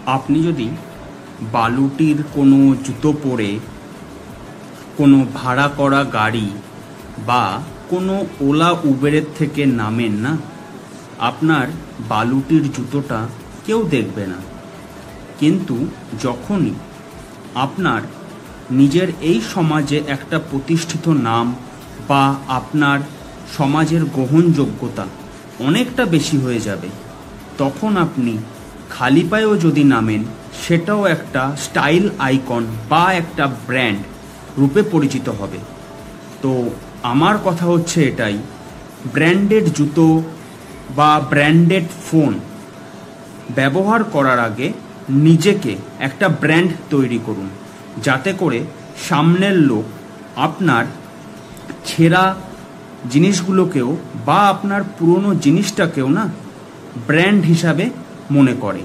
আপনি যদি বালুটির কোনো জুতো পরে কোনো ভাড়া করা গাড়ি বা কোনো ওলা উবেরের থেকে নামেন না, আপনার বালুটির জুতোটা কেউ দেখবে না। কিন্তু যখনই আপনার নিজের এই সমাজে একটা প্রতিষ্ঠিত নাম বা আপনার সমাজের গ্রহণযোগ্যতা অনেকটা বেশি হয়ে যাবে, তখন আপনি খালি পায়েও যদি নামেন, সেটাও একটা স্টাইল আইকন বা একটা ব্র্যান্ড রূপে পরিচিত হবে। তো আমার কথা হচ্ছে এটাই, ব্র্যান্ডেড জুতো বা ব্র্যান্ডেড ফোন ব্যবহার করার আগে নিজেকে একটা ব্র্যান্ড তৈরি করুন, যাতে করে সামনের লোক আপনার ছেঁড়া জিনিসগুলোকেও বা আপনার পুরনো জিনিসটাকেও না ব্র্যান্ড হিসাবে মনে করে।